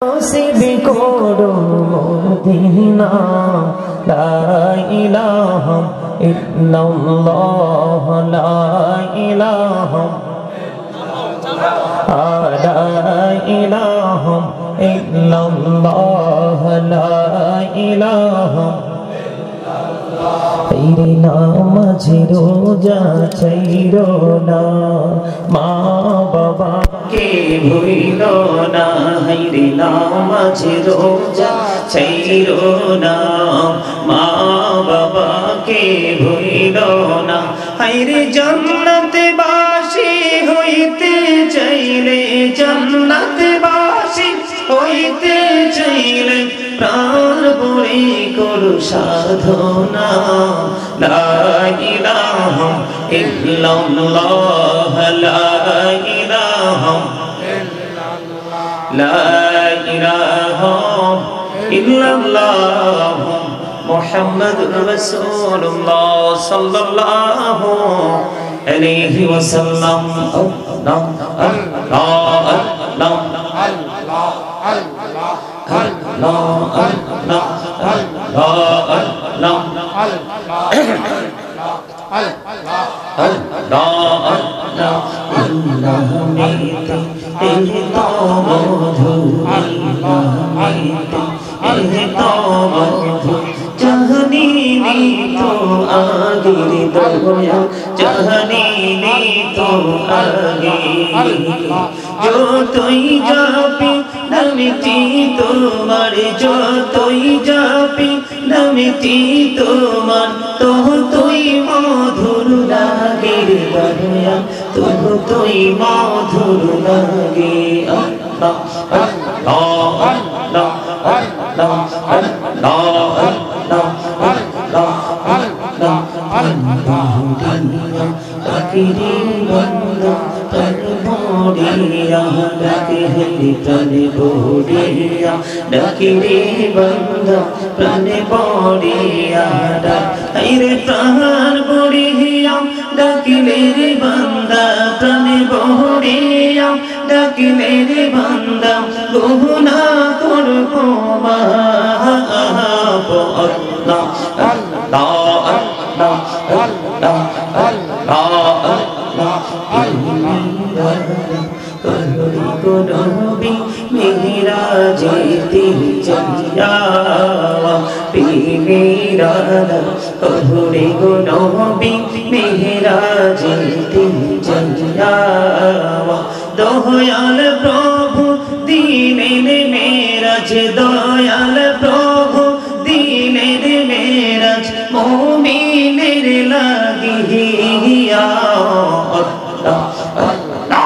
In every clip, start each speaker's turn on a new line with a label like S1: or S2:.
S1: নসিব করো মদিনা লা ইলাহা ইল্লাল্লাহ লা ইলাহা লা ইলাহা ইল্লাল্লাহ লা ইলাহা তেরে নামাজ রোজা ছাইরো না মা বাবাকে ভুইলো না হাইরে নামাজ রোজা ছাইরো না মা বাবাকে ভুইলো না হাইরে জান্নাতে বাসী হইতে চাইলে জান্নাতে বাসী হইতে চাইলে প্রাণ ভরে করো সাধনা লা ইলাহা ইল্লাল্লাহ লা ইলাহা ইল্লাল্লাহ মুহাম্মাদুর রাসূলুল্লাহ সাল্লাল্লাহু আলাইহি ওয়াসাল্লাম আল্লাহ আল্লাহ আল্লাহ জাহানি তো আগের দয়া জাহানি তো আগে যতই যাবি নামটি তোমার যতই যাবি নামটি তোমার ততই মধুর লাগে দয়া ততই মধুর লাগে আল্লাহ আল্লাহ আল্লাহ আল্লাহ আল্লাহ আল্লাহ আল্লাহ আল্লাহ তাকিরি বন্দা তর মোরিয়া ডাকে হেলি প্রাণে বড়িয়া ডাকিরি বন্দা প্রাণে বড়িয়া ডাইরে প্রাণ বড়িয়া ডাকিলে রে বন্দা প্রাণে বড়িয়া ডাকিলে রে বন্দা গুনাহ করব মা আল্লাহ আল্লাহ আল্লাহ আল্লাহ আল্লাহ নবী মেরাজেতে চলিয়া পীরা কহুরে গো নবী মেরাজেতে চলিয়া দয়াল প্রভু দিলেন মেরাজ দয়াল প্রভু দিলেন মেরাজ মুমিনের লাগিয়া আল্লাহ আল্লাহ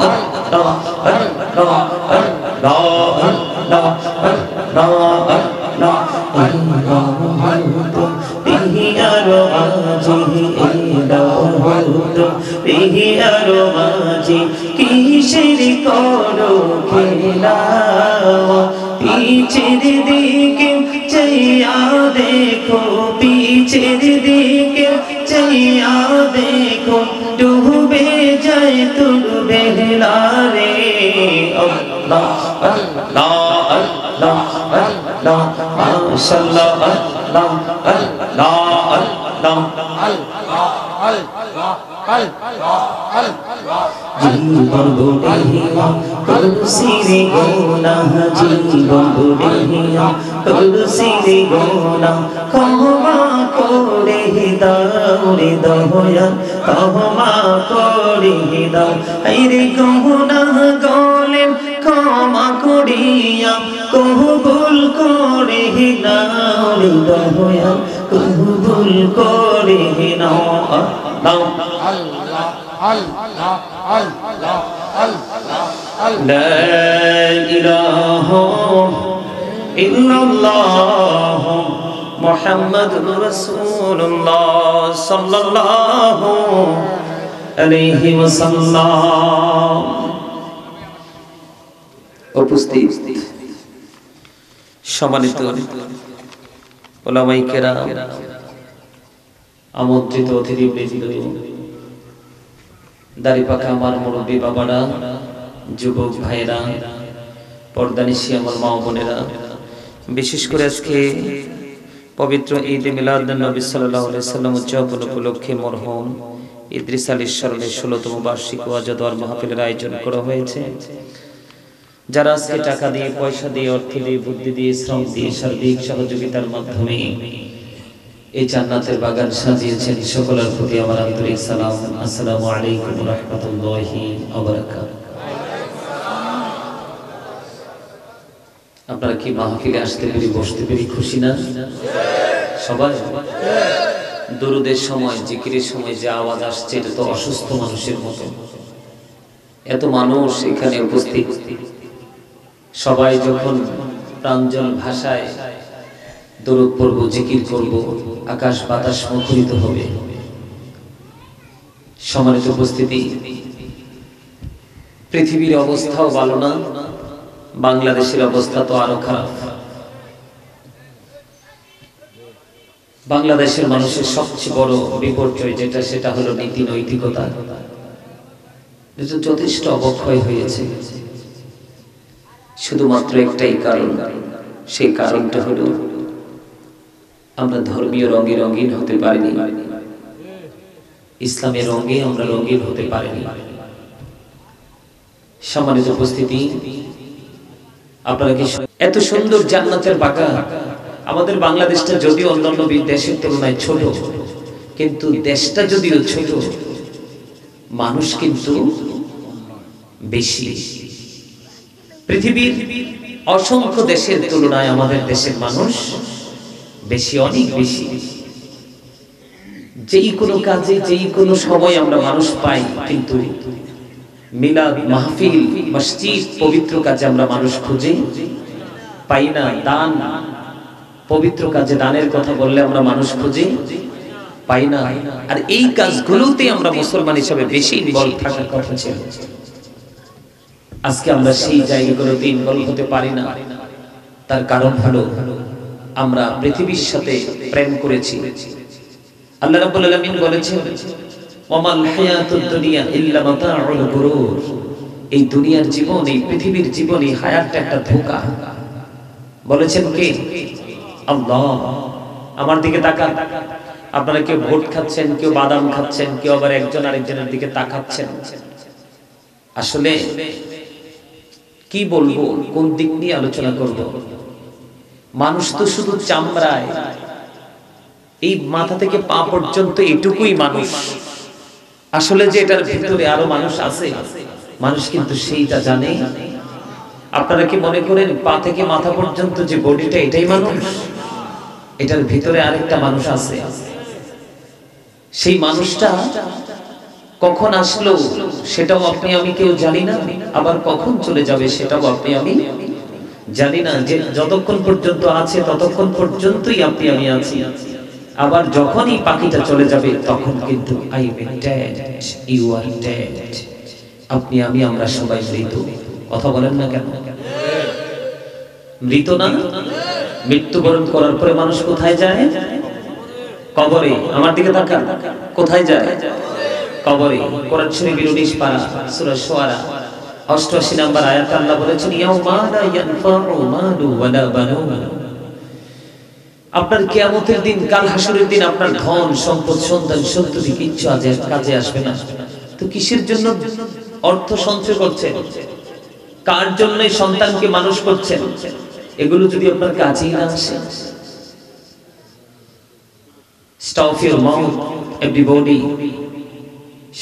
S1: আল্লাহ আল্লাহ আল্লাহ আল্লাহ আল্লাহ আল্লাহ বিহি আরো আজি এলাওতো বিহি আরো আজি কিসের করো খেলা পিছের দিকে চাইয়া দেখো পিছের দিকে চাইয়া দেখো ডুবে যায় তোর বেলা রে আল্লাহ আল্লাহ আল্লাহ আল্লাহ মাশাআল্লাহ আল্লাহ আল্লাহ আল্লাহ আল্লাহ আল্লাহ আল্লাহ জীবন বুড়িয়া তুলসী গোনাহ জীবন বুড়িয়া তুলসী গোনাহ ক্ষমা করে দাও রে দয়া ক্ষমা করে দাও আইরে গোনাহ গলেন ক্ষমা করিয়া কবুল করে নাও রে দয়া কবুল করে নাও আল্লাহ আল্লাহ আল্লাহ আল্লাহ আল্লাহ লা ইলাহা ইল্লাল্লাহ মুহাম্মাদুর রাসূলুল্লাহ সাল্লাল্লাহু আলাইহি ওয়াসাল্লাম। উপস্থিত সম্মানিত উলামায়ে কেরাম, আমন্ত্রিত অতিথিবৃন্দ, দাড়িপাকা আমার মুরব্বী বাবারা, যুবক ভাইরা, পর্দানিশী আমার মা বোনেরা, বিশেষ করে আজকে পবিত্র ঈদ মিলাদ নবী সাল্লাল্লাহু আলাইহি সাল্লাম উদযাপন উপলক্ষে মরহুম ইদ্রিস আলীর স্মরণে ১৬তম বার্ষিক ওয়াজ ও দোয়ার মাহফিলের আয়োজন করা হয়েছে। যারা আজকে টাকা দিয়ে, পয়সা দিয়ে, অর্থ দিয়ে, বুদ্ধি দিয়ে, শ্রম দিয়ে, সার্বিক সহযোগিতার মাধ্যমে এই জান্নাতের বাগান সাজিয়েছেন, সকলের প্রতি আমার আন্তরিক সালাম। আসসালামু আলাইকুম ওয়া রাহমাতুল্লাহি ওয়া বারাকাতুহু। আপনারা কি মাহফিলে আসতে পেরে, বসতে পেরে খুশি না? সবাই দরুদের সময়, জিকিরের সময় যে আওয়াজ আসছে, এটা তো অসুস্থ মানুষের মতো। এত মানুষ এখানে উপস্থিত, সবাই যখন প্রাঞ্জল ভাষায় দরুদ পড়ব, জিকির করব, আকাশ বাতাস মুখরিত হবে। সম্মানিত উপস্থিতি, পৃথিবীর অবস্থাও ভালো না, বাংলাদেশের অবস্থা তো আরো খারাপ। বাংলাদেশের মানুষের সবচেয়ে বড় বিপর্যয় যেটা, সেটা হলো নীতি নৈতিকতা। যথেষ্ট অবক্ষয় হয়েছে, শুধুমাত্র একটাই কারণ। সেই কারণটা হলো আমরা ধর্মীয় রঙে রঙিন হতে পারিনি, ইসলামের রঙে আমরা রঙিন হতে পারিনি। সম্মানিত উপস্থিতি, আপনারা কি এত সুন্দর জান্নাতের বাগান, আমাদের বাংলাদেশটা যদিও অন্যান্য দেশের তুলনায় ছোট, কিন্তু দেশটা যদিও ছোট, মানুষ কিন্তু বেশি। পৃথিবীর অসংখ্য দেশের তুলনায় আমাদের দেশের মানুষ বেশি, অনেক বেশি। যেই কোনো কাজে, যেই কোনো সময় আমরা মানুষ পাই, কিন্তু মিলাদ, মাহফিল, মসজিদ, পবিত্র কাজে আমরা মানুষ খুঁজে পাই না। দান, পবিত্র কাজে দানের কথা বললে আমরা মানুষ খুঁজে পাই না। আর এই কাজগুলোতে আমরা মুসলমান হিসেবে বেশি ইনভলভ থাকার কথা ছিল। আজকে আমরা সেই জায়গাগুলোতে ইনভলভ হতে পারি না। তার কারণ হলো আমরা পৃথিবীর সাথে প্রেম করেছি। আল্লাহ রাব্বুল আলামিন বলেছেন, ওয়ামাল হায়াতুদ দুনিয়া ইল্লা মাতাউল গুরুর। এই দুনিয়ার জীবন, এই পৃথিবীর জীবন, এই হায়াতটা একটা ধোঁকা। বলেছেন কে? আল্লাহ। আমার দিকে তাকান। আপনারা কেউ ভোট খাচ্ছেন, কেউ বাদাম খাচ্ছেন, কেউ আবার একজন আরেকজনের দিকে তাকাচ্ছেন। আসলে কি বলবো, কোন দিক নিয়ে আলোচনা করব? মানুষ তো শুধু চামড়ায়, এই মাথা থেকে পা পর্যন্ত এটুকুই মানুষ। আসলে যে এটার ভিতরে আরো মানুষ আছে, মানুষ কিন্তু সেইটা জানে। আপনারা কি মনে করেন পা থেকে মাথা পর্যন্ত যে বডিটা, এটাই মানুষ? এটার ভিতরে আরেকটা মানুষ আছে। সেই মানুষটা কখন আসলো সেটাও আপনি আমি কেউ জানি না, আবার কখন চলে যাবে সেটাও আপনি আমি জানি না। যে যতক্ষণ পর্যন্ত আছে ততক্ষণ পর্যন্তই আপনি আমি আছি। আবার যখনই পাখিটা চলে যাবে তখন কিন্তু I am dead, you are dead. আপনি আমি, আমরা সবাই মৃত। কথা বলেন না কেন? মৃত না? মৃত্যুবরণ করার পরে মানুষ কোথায় যায়? কবরে। আমার দিকে তাকান, কোথায় যায়? কবরে। কোরআন শরীফের 19 পারা সূরা শুআরা 88 নম্বর আয়াতে আল্লাহ বলেছেন, ইয়াউমা লা ইয়ানফাউ মালু ওয়ালা বানুন। আপনার কিয়ামতের দিন, কাল হাসরের দিন আপনার ধন, সম্পদ, সন্তান, সন্ততি কিচ্ছু কাজে আসবে না। তো কিসের জন্য অর্থ সঞ্চয় করছেন? কার জন্য সন্তানকে মানুষ করছেন? এগুলো যদি আপনার কাজেই না আসে। Stop your mouth everybody.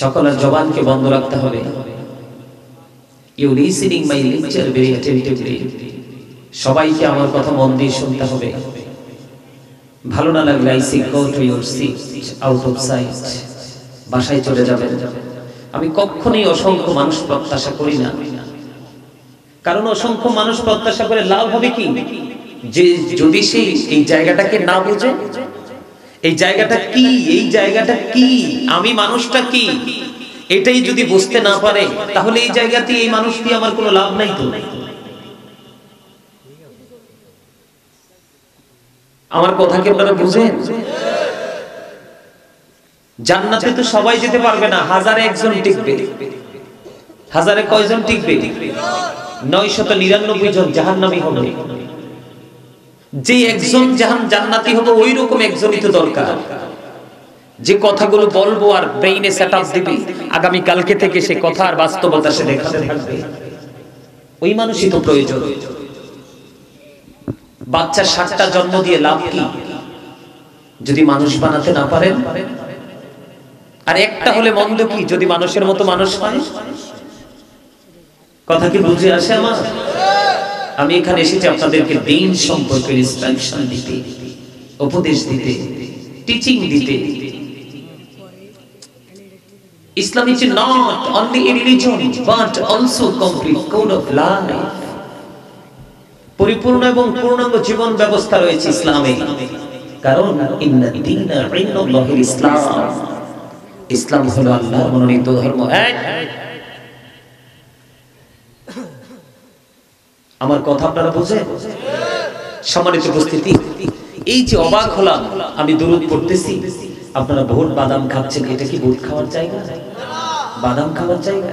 S1: সকলের জবানকে বন্ধ রাখতে হবে। You listening my lecture very attentively. সবাইকে আমার কথা মন দিয়ে শুনতে হবে। ভালো না লাগলে I say go to your seat out of sight. বাসায় চলে যাবেন। আমি কখনোই অসংখ্য মানুষ প্রত্যাশা করি না, কারণ অসংখ্য মানুষ প্রত্যাশা করে লাভ হবে কি? যে যদি সে এই জায়গাটাকে না বুঝে, এই জায়গাটা কি, এই জায়গাটা কি, আমি মানুষটা কি, এটাই যদি বুঝতে না পারে, তাহলে এই জায়গাতে এই মানুষটি আমার কোনো লাভ নাই। তো আমার কথা কি আপনারা বুঝেন? জান্নাতে তো সবাই যেতে পারবে না, হাজারে একজন টিকবে। হাজারে কয়জন টিকবে? 999 জন জাহান্নামী হবে। যে একজন জান্নাতি হবে ওই রকম একজনই তো দরকার, যে কথাগুলো বলবো আর ব্রেইনে সেটআপ দিবে, আগামী কালকে থেকে সে কথা আর বাস্তবতা সে দেখাতে থাকবে। ওই মানুষই তো প্রয়োজন। বাচ্চা 60টা জন্ম দিয়ে লাভ কি যদি মানুষ বানাতে না পারেন? আর একটা হলে মন্দ কি যদি মানুষের মতো মানুষ হয়? কথা কি বুঝে আসে আমার? আমি এখানে এসেছি আপনাদেরকে দ্বীন সম্পর্কে ইনস্ট্রাকশন দিতে, উপদেশ দিতে, টিচিং দিতে। Islam is not only a religion but also complete code of life. পরিপূর্ণ এবং পূর্ণাঙ্গ জীবন ব্যবস্থা রয়েছে ইসলামে। কারণ ইন্না দীনা ইনদাল্লাহিল ইসলাম, ইসলাম হলো আল্লাহর মনোনীত ধর্ম। আমার কথা আপনারা বুঝেন? সম্মানিত উপস্থিতি, এই যে অবাক হলাম, আমি দুরূদ পড়তেছি, আপনারা ভোট বাদাম খাচ্ছেন, এটা কি ভোট খাওয়ার জায়গা? বাদাম খাওয়ার জায়গা?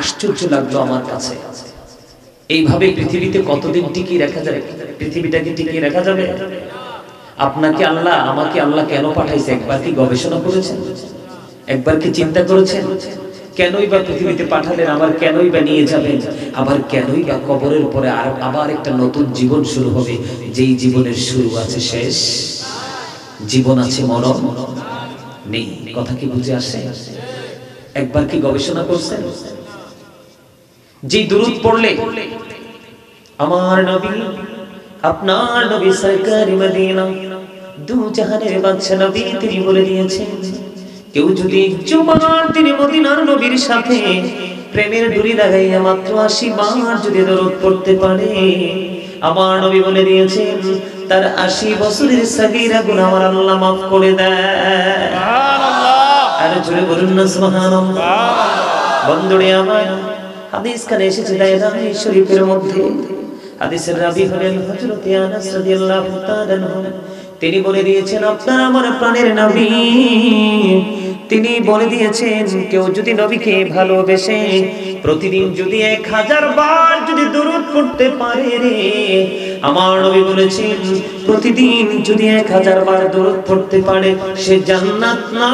S1: আশ্চর্য লাগলো আমার কাছে। এইভাবে পৃথিবীতে কতদিন টিকিয়ে রাখা যাবে? পৃথিবীটাকে টিকিয়ে রাখা যাবে? আপনাকে আল্লাহ, আমাকে আল্লাহ কেন পাঠাইছে একবার কি গবেষণা করেছেন? একবার কি চিন্তা করেছেন? কেনই বা পৃথিবীতে পাঠালেন? আবার কেনই বা নিয়ে যাবেন? আবার কেনই বা কবরের পরে আবার একটা নতুন জীবন শুরু হবে, যেই জীবনের শুরু আছে শেষ, জীবন আছে মরণ নেই। কথা কি বুঝে আসে? একবার কি গবেষণা করছেন? যে দুরূদ পড়লে আমার নবী, আপনার নবী সরকারি মদিনা, দু জাহানের বাদশা নবী, তিনি বলে দিয়েছেন, কেউ যদি জুমার দিনে মদিনার নবীর সাথে প্রেমের ডুরি লাগাইয়া মাত্র 80 বার যদি দরুদ পড়তে পারে, আমার নবী বলে দিয়েছেন তার 80 বছরের সাগীরা গুনাহ আমার আল্লাহ মাফ করে দেয়। সুবহানাল্লাহ। আর জোরে বলুন না সুবহানাল্লাহ। বন্ধুরে আমার, হাদিস কানে এসেছে দায়রায়ে শরীফের মধ্যে। হাদিসের রাবী হলেন হযরত আনাস রাদিয়াল্লাহু তাআলা আনহু। তিনি বলে দিয়েছেন, আপনার আমার প্রাণের নবী তিনি বলে দিয়েছেন, কেউ যদি নবীকে ভালোবেসে প্রতিদিন যদি 1000 বার যদি দরুদ পড়তে পারে রে, আমার নবী বলেছেন প্রতিদিন যদি 1000 বার দরুদ পড়তে পারে, সে জান্নাত না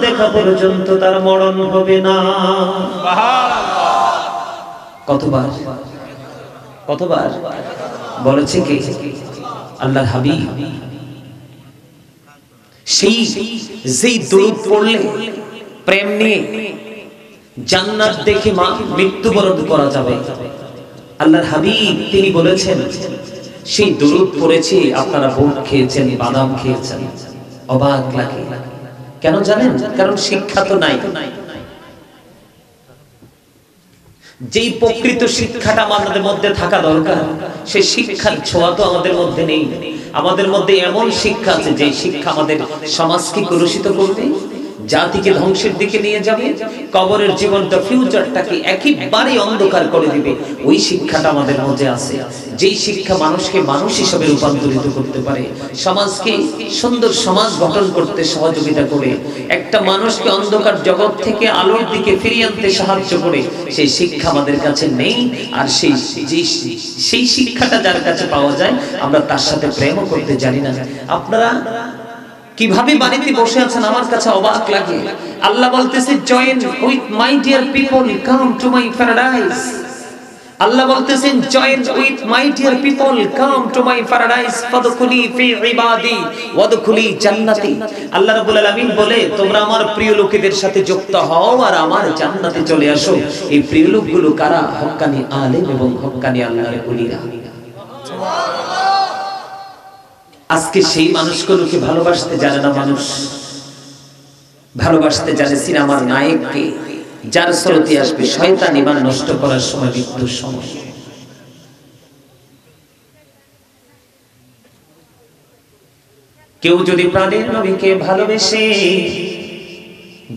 S1: দেখা পর্যন্ত তার মরণ হবে না। সুবহানাল্লাহ। কতবার? কতবার বলেছে কে? আল্লাহর হাবিব। সেই যেই দরুদ পড়লে প্রেম নিয়ে জান্নাত দেখে মৃত্যুবরণ করা যাবে, আল্লাহর হাবিব তিনি বলেছেন সেই দরুদ পড়েছি আপনারা ভোট খেয়েছেন, বাদাম খেয়েছেন। অবাক লাগে কেন জানেন? কারণ শিক্ষা তো নাই। যেই প্রকৃত শিক্ষাটা আমাদের মধ্যে থাকা দরকার, সেই শিক্ষার ছোঁয়া তো আমাদের মধ্যে নেই। আমাদের মধ্যে এমন শিক্ষা আছে যে শিক্ষা আমাদের সমাজকে কলুষিত করবে, জাতিকে ধ্বংসের দিকে নিয়ে যাবে, কবরের জীবনটা ফিউচারটাকে একেবারে অন্ধকার করে দিবে। ওই শিক্ষাটা আমাদের মধ্যে আছে, যেই শিক্ষা মানুষকে মানুষ হিসেবে রূপান্তরিত করতে পারে, সমাজকে সুন্দর সমাজ গঠন করতে সহযোগিতা করে, একটা মানুষকে অন্ধকার জগৎ থেকে আলোর দিকে ফিরিয়ে আনতে সাহায্য করে। সেই শিক্ষা আমাদের কাছে নেই। আর সেই শিক্ষাটা যার কাছে পাওয়া যায়, আমরা তার সাথে প্রেমও করতে জানি না। আপনারা কিভাবে বাড়িতে বসে আছেন আমার কাছে অবাক লাগে। আল্লাহ বলতেছে, join with my dear people, come to my paradise. আল্লাহ বলতেছেন, join with my dear people, come to my paradise, ফাদখুলি ফি ইবাদি ওয়াদখুলি জান্নাতি। আল্লাহ রাব্বুল আলামিন বলে, তোমরা আমার প্রিয় লোকেদের সাথে যুক্ত হও আর আমার জান্নাতে চলে আসো। এই প্রিয় লোকগুলো কারা? হক্কানি আলেম এবং হক্কানি আল্লাহর ওলিরা। সুবহানাল্লাহ। আজকে সেই মানুষগুলোকে ভালোবাসতে জানে না মানুষ। ভালোবাসতে জানে সিনেমার নায়ককে, যার স্রোতে আসবে শয়তান ঈমান নষ্ট করার সময়, মৃত্যুর সময়। কেউ যদি প্রাণের নবীকে ভালোবেসে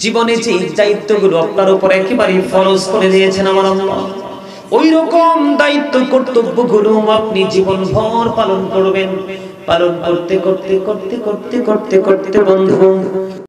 S1: জীবনে যে দায়িত্বগুলো আপনার উপর একেবারে ফরজ করে দিয়েছেন আমার আল্লাহ, ওই রকম দায়িত্ব কর্তব্যগুলো আপনি জীবনভর পালন করবেন। পালন করতে করতে করতে করতে করতে করতে বন্ধু